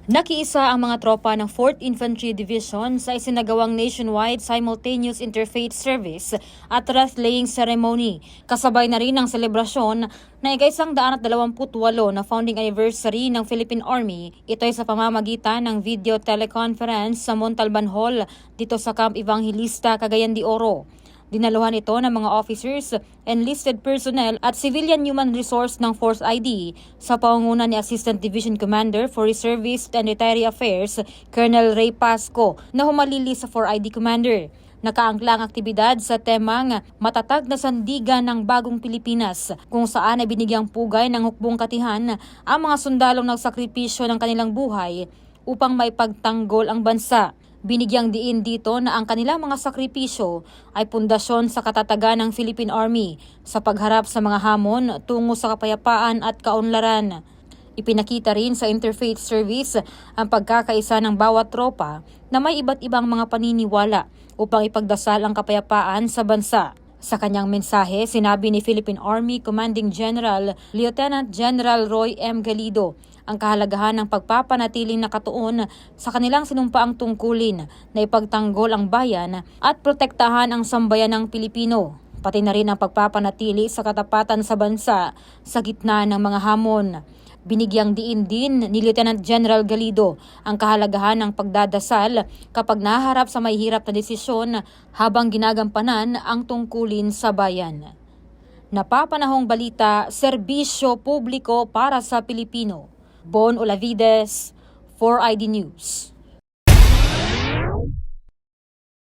Nakiisa ang mga tropa ng 4th Infantry Division sa isinagawang nationwide simultaneous interfaith service at wreath-laying ceremony. Kasabay na rin ang selebrasyon na ika-128 na founding anniversary ng Philippine Army. Ito ay sa pamamagitan ng video teleconference sa Montalban Hall dito sa Camp Evangelista, Cagayan de Oro. Dinaluhan ito ng mga officers, enlisted personnel at civilian human resource ng Force ID sa pangunguna ni Assistant Division Commander for Reservist and Retiree Affairs, Colonel Ray Pasco, na humalili sa 4ID Commander. Nakaangkla ang aktibidad sa temang matatag na sandigan ng bagong Pilipinas, kung saan ay binigyang pugay ng hukbong katihan ang mga sundalong nagsakripisyo ng kanilang buhay upang maipagtanggol ang bansa. Binigyang diin dito na ang kanilang mga sakripisyo ay pundasyon sa katatagan ng Philippine Army sa pagharap sa mga hamon tungo sa kapayapaan at kaunlaran. Ipinakita rin sa interfaith service ang pagkakaisa ng bawat tropa na may iba't ibang mga paniniwala upang ipagdasal ang kapayapaan sa bansa. Sa kanyang mensahe, sinabi ni Philippine Army Commanding General Lieutenant General Roy M. Galido ang kahalagahan ng pagpapanatiling nakatuon sa kanilang sinumpaang tungkulin na ipagtanggol ang bayan at protektahan ang sambayanang Pilipino, pati na rin ang pagpapanatili sa katapatan sa bansa sa gitna ng mga hamon. Binigyang diin din ni Lieutenant General Galido ang kahalagahan ng pagdadasal kapag naharap sa mahihirap na desisyon habang ginagampanan ang tungkulin sa bayan. Napapanahong balita, serbisyo publiko para sa Pilipino. Bon Olavides, 4ID News.